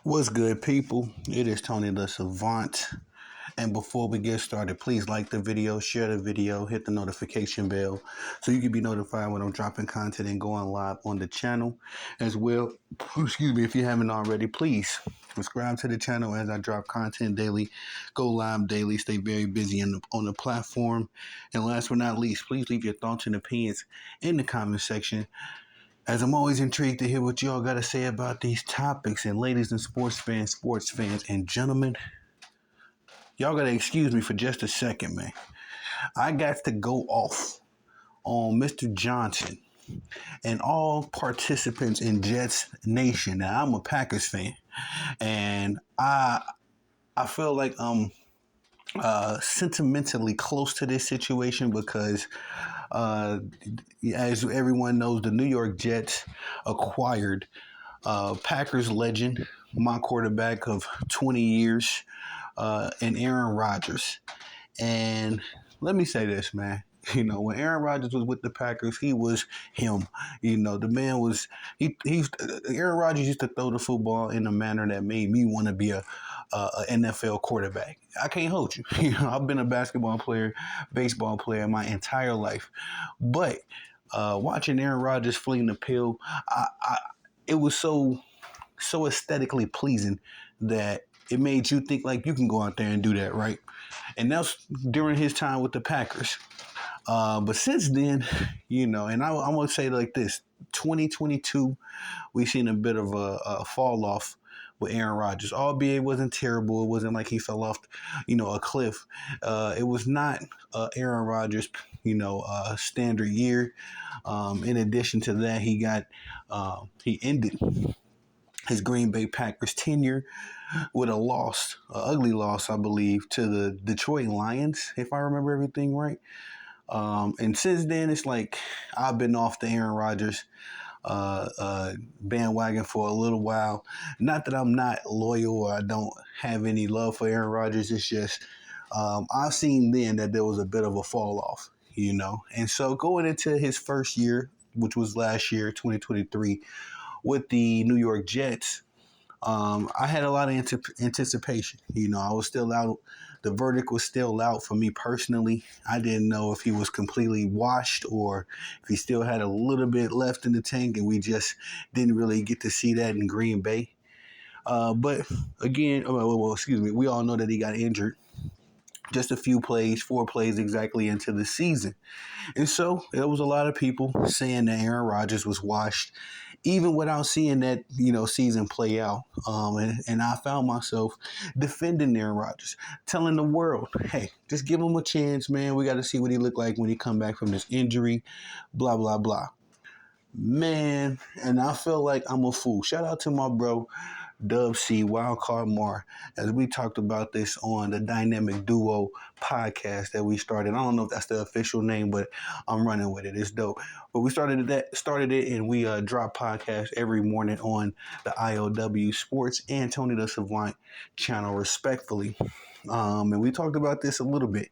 What's good, people? It is Tony the Savant. And before we get started, please like the video, share the video, hit the notification bell so you can be notified when I'm dropping content and going live on the channel as well. Excuse me, if you haven't already, please subscribe to the channel as I drop content daily, go live daily, stay very busy on the platform. And last but not least, please leave your thoughts and opinions in the comment section, as I'm always intrigued to hear what y'all got to say about these topics. And ladies and sports fans, and gentlemen, y'all got to excuse me for just a second, man. I got to go off on Mr. Johnson and all participants in Jets Nation. Now, I'm a Packers fan, and I feel like I'm sentimentally close to this situation because as everyone knows, the New York Jets acquired Packers legend, my quarterback of 20 years, and Aaron Rodgers. And let me say this, man. When Aaron Rodgers was with the Packers, he was him. The man was Aaron Rodgers used to throw the football in a manner that made me want to be a NFL quarterback. I can't hold you. I've been a basketball player, baseball player my entire life, but watching Aaron Rodgers fling the pill, it was so aesthetically pleasing that it made you think like you can go out there and do that, right? And that's during his time with the Packers. But since then, and I'm going to say it like this, 2022, we've seen a bit of a fall off with Aaron Rodgers, albeit it wasn't terrible. It wasn't like he fell off, a cliff. It was not Aaron Rodgers, standard year. In addition to that, he ended his Green Bay Packers tenure with a loss, an ugly loss, I believe, to the Detroit Lions, if I remember everything right. And since then, it's like I've been off the Aaron Rodgers bandwagon for a little while. Not that I'm not loyal or I don't have any love for Aaron Rodgers. It's just I've seen then that there was a bit of a fall off, And so going into his first year, which was last year, 2023, with the New York Jets, I had a lot of anticipation. I was still out. The verdict was still out for me personally. I didn't know if he was completely washed or if he still had a little bit left in the tank, and we just didn't really get to see that in Green Bay. But again, we all know that he got injured just a few plays, 4 plays exactly into the season. And so there was a lot of people saying that Aaron Rodgers was washed, even without seeing that, season play out. And I found myself defending Aaron Rodgers, telling the world, hey, just give him a chance, man. We got to see what he looked like when he come back from this injury, blah, blah, blah. Man, and I feel like I'm a fool. Shout out to my bro, Dub C, Wildcard Mar, as we talked about this on the Dynamic Duo podcast that we started. I don't know if that's the official name, but I'm running with it. It's dope. But we started it, and we drop podcasts every morning on the IOW Sports and Tony the Savant channel, respectfully. And we talked about this a little bit.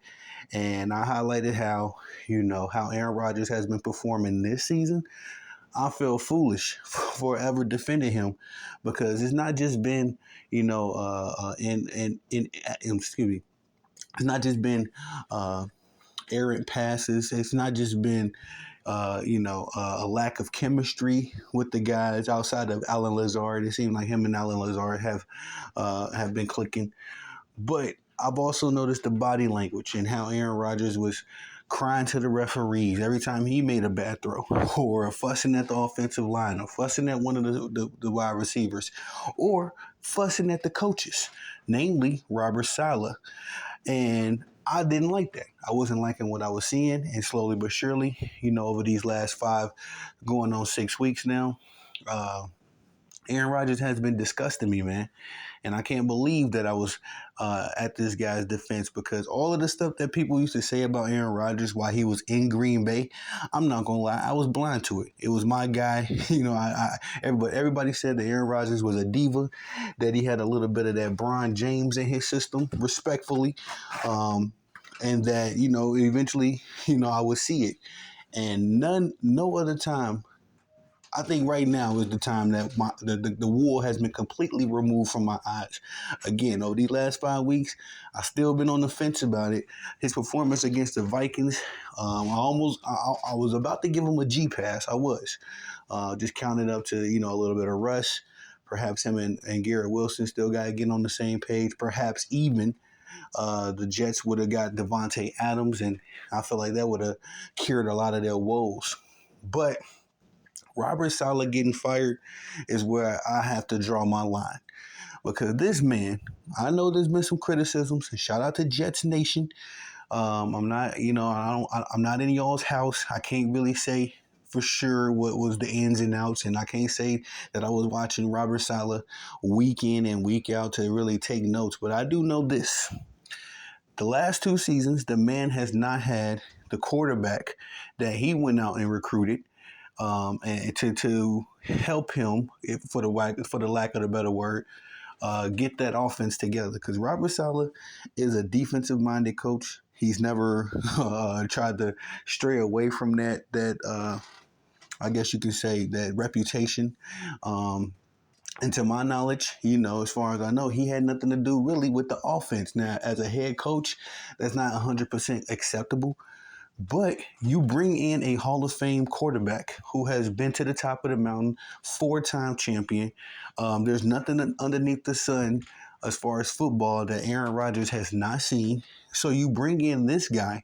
And I highlighted how Aaron Rodgers has been performing this season. I feel foolish for ever defending him because it's not just been, excuse me, it's not just been errant passes. It's not just been, a lack of chemistry with the guys outside of Allen Lazard. It seems like him and Allen Lazard have been clicking, but I've also noticed the body language and how Aaron Rodgers was crying to the referees every time he made a bad throw, or fussing at the offensive line, or fussing at one of the wide receivers, or fussing at the coaches, namely Robert Saleh. And I didn't like that. I wasn't liking what I was seeing, and slowly but surely, over these last 5 going on 6 weeks now, Aaron Rodgers has been disgusting me, man. And I can't believe that I was at this guy's defense, because all of the stuff that people used to say about Aaron Rodgers while he was in Green Bay, I'm not going to lie, I was blind to it. It was my guy. Everybody said that Aaron Rodgers was a diva, that he had a little bit of that Bron James in his system, respectfully, and that, eventually, I would see it. And no other time I think right now is the time that the wool has been completely removed from my eyes. Again, over these last 5 weeks, I still been on the fence about it. His performance against the Vikings, I was about to give him a G pass. I was just counted up to a little bit of rust. Perhaps him and Garrett Wilson still got to get on the same page. Perhaps even the Jets would have got Devontae Adams, and I feel like that would have cured a lot of their woes. But Robert Saleh getting fired is where I have to draw my line. Because this man, I know there's been some criticisms. And shout out to Jets Nation. I'm not, I'm not in y'all's house. I can't really say for sure what was the ins and outs, and I can't say that I was watching Robert Saleh week in and week out to really take notes. But I do know this: the last 2 seasons, the man has not had the quarterback that he went out and recruited and to help him, for the lack of a better word, get that offense together. Because Robert Saleh is a defensive-minded coach. He's never tried to stray away from that I guess you could say that reputation. Um, and to my knowledge, as far as I know, he had nothing to do really with the offense. Now, as a head coach, that's not 100% acceptable. But you bring in a Hall of Fame quarterback who has been to the top of the mountain, 4-time champion. There's nothing underneath the sun as far as football that Aaron Rodgers has not seen. So you bring in this guy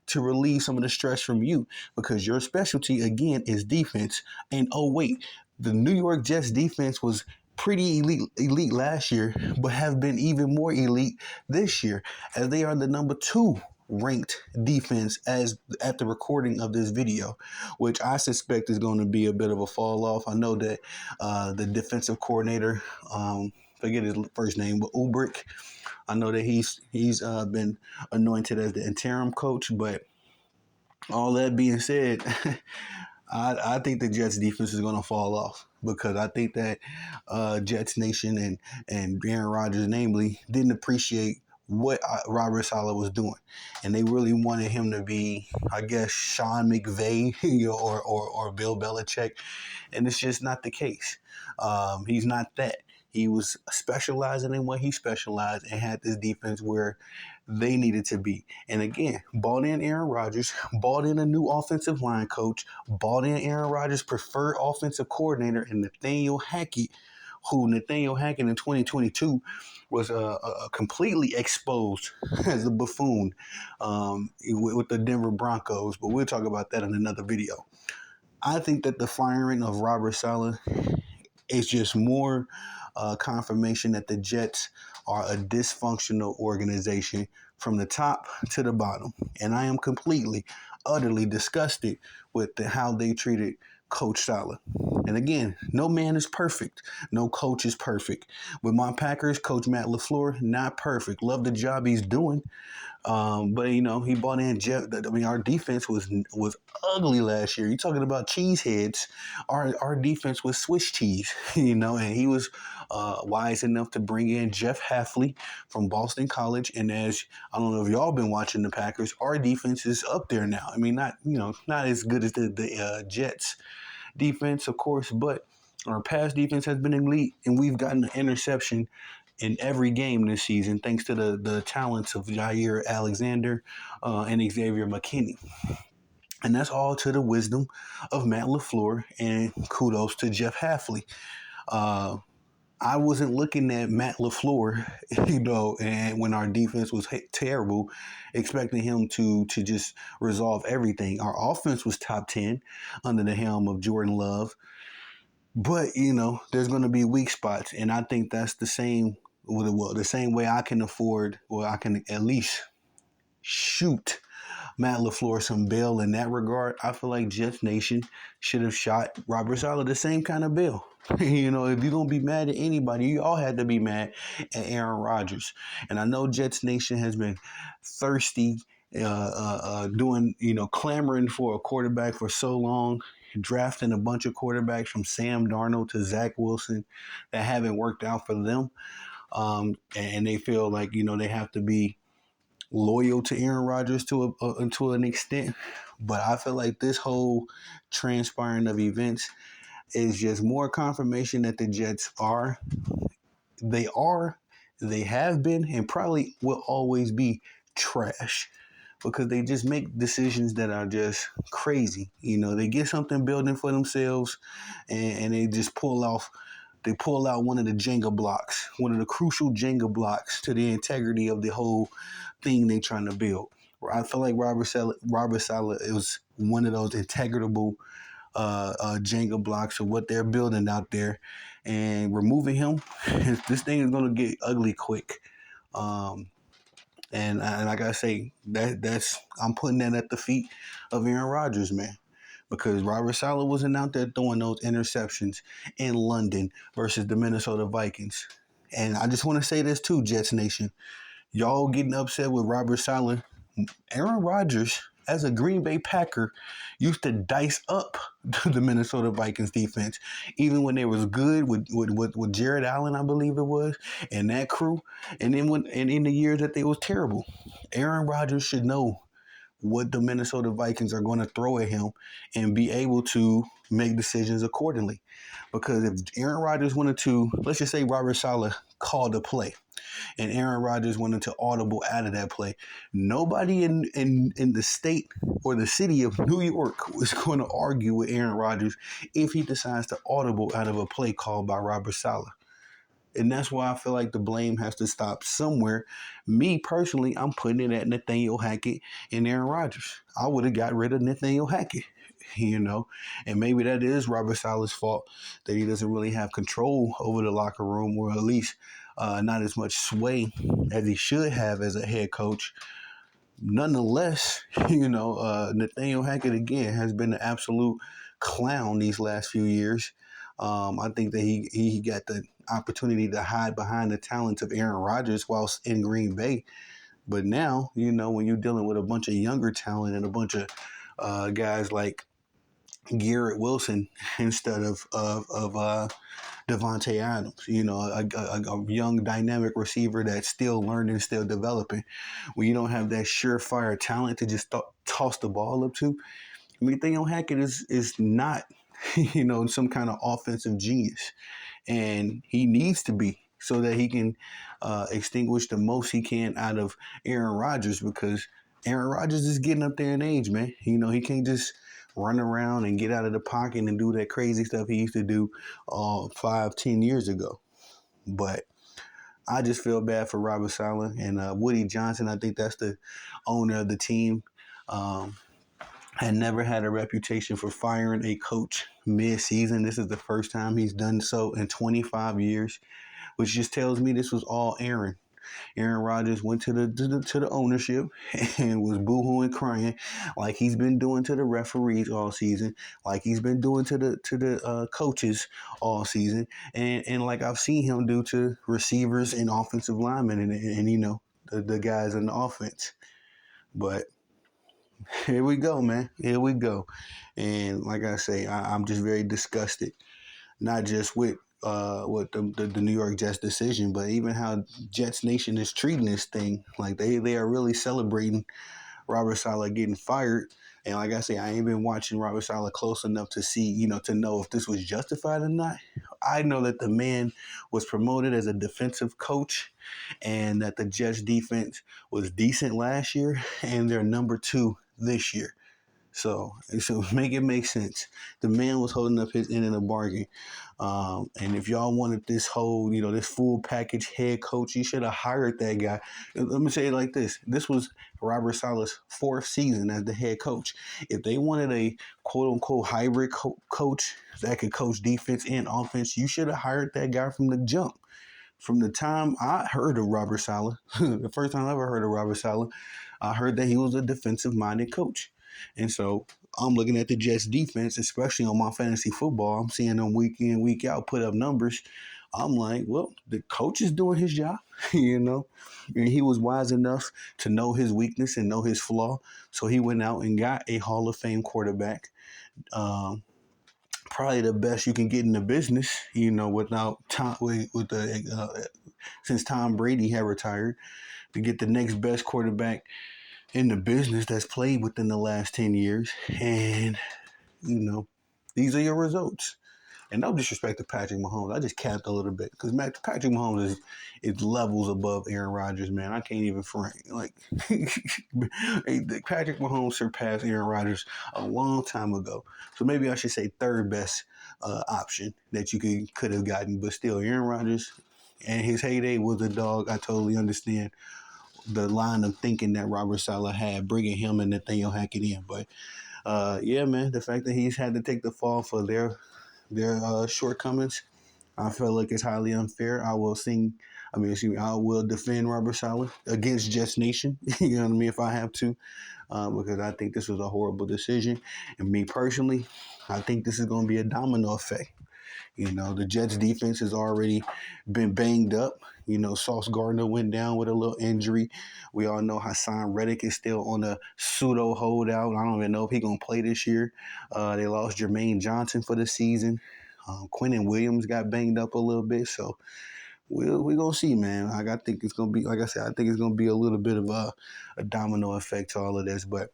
to relieve some of the stress from you because your specialty, again, is defense. And oh, wait, the New York Jets defense was pretty elite last year, but have been even more elite this year as they are the number 2 ranked defense as at the recording of this video, which I suspect is going to be a bit of a fall off. I know that the defensive coordinator, forget his first name, but Ulbrich, I know that he's been anointed as the interim coach. But all that being said, I think the Jets defense is going to fall off because I think that Jets Nation and Aaron Rodgers, namely, didn't appreciate what Robert Saleh was doing, and they really wanted him to be, I guess, Sean McVay or Bill Belichick, and it's just not the case. He's not that. He was specializing in what he specialized and had this defense where they needed to be. And again, bought in Aaron Rodgers, bought in a new offensive line coach, bought in Aaron Rodgers' preferred offensive coordinator, and Nathaniel Hackett in 2022 was completely exposed as a buffoon with the Denver Broncos. But we'll talk about that in another video. I think that the firing of Robert Saleh is just more confirmation that the Jets are a dysfunctional organization from the top to the bottom. And I am completely, utterly disgusted with how they treated Coach Saleh. And again, no man is perfect. No coach is perfect. With my Packers, Coach Matt LaFleur, not perfect. Love the job he's doing. But he bought in Jeff. I mean, our defense was ugly last year. You're talking about cheese heads. Our defense was Swiss cheese, and he was wise enough to bring in Jeff Hafley from Boston College. And as I don't know if y'all been watching the Packers, our defense is up there now. I mean, not as good as the Jets defense, of course, but our pass defense has been elite, and we've gotten an interception in every game this season, thanks to the talents of Jair Alexander and Xavier McKinney. And that's all to the wisdom of Matt LaFleur, and kudos to Jeff Hafley. I wasn't looking at Matt LaFleur, and when our defense was terrible, expecting him to just resolve everything. Our offense was top 10 under the helm of Jordan Love. But, there's going to be weak spots, and I think that's the same way I can afford, or I can at least shoot Matt LaFleur some bail in that regard. I feel like Jets Nation should have shot Robert Saleh the same kind of bail. If you're going to be mad at anybody, you all had to be mad at Aaron Rodgers. And I know Jets Nation has been thirsty, clamoring for a quarterback for so long, drafting a bunch of quarterbacks from Sam Darnold to Zach Wilson that haven't worked out for them. And they feel like, they have to be loyal to Aaron Rodgers to an extent. But I feel like this whole transpiring of events is just more confirmation that the Jets they are, they have been, and probably will always be trash because they just make decisions that are just crazy. They get something building for themselves, and they just pull out one of the Jenga blocks, one of the crucial Jenga blocks to the integrity of the whole thing they're trying to build. I feel like Robert Saleh is one of those integrable Jenga blocks of what they're building out there, and removing him, this thing is going to get ugly quick. And I gotta say that's I'm putting that at the feet of Aaron Rodgers, man, because Robert Saleh wasn't out there throwing those interceptions in London versus the Minnesota Vikings. And I just want to say this too, Jets Nation, y'all getting upset with Robert Saleh. Aaron Rodgers, as a Green Bay Packer, used to dice up the Minnesota Vikings defense, even when they was good with Jared Allen, I believe it was, and that crew. And then in the years that they was terrible, Aaron Rodgers should know what the Minnesota Vikings are going to throw at him and be able to make decisions accordingly. Because if Aaron Rodgers wanted to, let's just say Robert Saleh called a play, and Aaron Rodgers wanted to audible out of that play, nobody in the state or the city of New York is going to argue with Aaron Rodgers if he decides to audible out of a play called by Robert Saleh. And that's why I feel like the blame has to stop somewhere. Me personally, I'm putting it at Nathaniel Hackett and Aaron Rodgers. I would have got rid of Nathaniel Hackett, and maybe that is Robert Saleh's fault, that he doesn't really have control over the locker room, or at least not as much sway as he should have as a head coach. Nonetheless, Nathaniel Hackett again has been an absolute clown these last few years. I think that he got the opportunity to hide behind the talents of Aaron Rodgers whilst in Green Bay. But now, when you're dealing with a bunch of younger talent and a bunch of guys like Garrett Wilson instead of Devontae Adams, a young dynamic receiver that's still learning, still developing. When you don't have that surefire talent to just toss the ball up to, Nathaniel Hackett is not, some kind of offensive genius. And he needs to be, so that he can extinguish the most he can out of Aaron Rodgers, because Aaron Rodgers is getting up there in age, man. He can't just run around and get out of the pocket and do that crazy stuff he used to do 5-10 years ago. But I just feel bad for Robert Saleh and Woody Johnson. I think that's the owner of the team. Had never had a reputation for firing a coach mid-season. This is the first time he's done so in 25 years, which just tells me this was all Aaron. Aaron Rodgers went to the ownership and was boohooing, crying, like he's been doing to the referees all season, like he's been doing to the coaches all season, and like I've seen him do to receivers and offensive linemen and the guys in the offense. But here we go, man. Here we go. And like I say, I'm just very disgusted, not just with the New York Jets decision, but even how Jets Nation is treating this thing. Like they are really celebrating Robert Saleh getting fired. And like I say, I ain't been watching Robert Saleh close enough to see, to know if this was justified or not. I know that the man was promoted as a defensive coach and that the Jets defense was decent last year and they're number 2 this year. So make it make sense. The man was holding up his end of the bargain. And if y'all wanted this whole, this full package head coach, you should have hired that guy. Let me say it like this. This was Robert Saleh's 4th season as the head coach. If they wanted a quote-unquote hybrid coach that could coach defense and offense, you should have hired that guy from the jump. From the time I heard of Robert Saleh, the first time I ever heard of Robert Saleh, I heard that he was a defensive-minded coach. And so I'm looking at the Jets defense, especially on my fantasy football. I'm seeing them week in, week out put up numbers. I'm like, well, the coach is doing his job, And he was wise enough to know his weakness and know his flaw. So he went out and got a Hall of Fame quarterback. Probably the best you can get in the business, without Tom, since Tom Brady had retired, to get the next best quarterback in the business that's played within the last 10 years. And, these are your results. And no disrespect to Patrick Mahomes, I just capped a little bit because Patrick Mahomes is levels above Aaron Rodgers, man. I can't even front like Patrick Mahomes surpassed Aaron Rodgers a long time ago. So maybe I should say third best option that you could have gotten, but still, Aaron Rodgers and his heyday was a dog. I totally understand the line of thinking that Robert Saleh had, bringing him and Nathaniel Hackett in. But yeah, man, the fact that he's had to take the fall for their shortcomings, I feel like it's highly unfair. I will defend Robert Saleh against Jets Nation. You know what I mean? If I have to, because I think this was a horrible decision. And me personally, I think this is going to be a domino effect. You know, the Jets defense has already been banged up. You know, Sauce Gardner went down with a little injury. We all know Hassan Reddick is still on a pseudo holdout. I don't even know if he's going to play this year. They lost Jermaine Johnson for the season. Quentin Williams got banged up a little bit. So we're going to see, man. I think it's going to be, like I said, I think it's going to be a little bit of a domino effect to all of this. But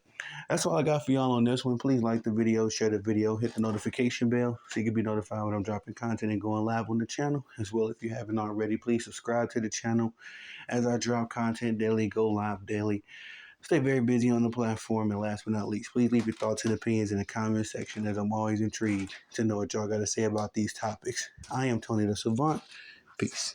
that's all I got for y'all on this one. Please like the video, share the video, hit the notification bell so you can be notified when I'm dropping content and going live on the channel. As well, if you haven't already, please subscribe to the channel as I drop content daily, go live daily. Stay very busy on the platform. And last but not least, please leave your thoughts and opinions in the comment section, as I'm always intrigued to know what y'all got to say about these topics. I am Tony the Savant. Peace.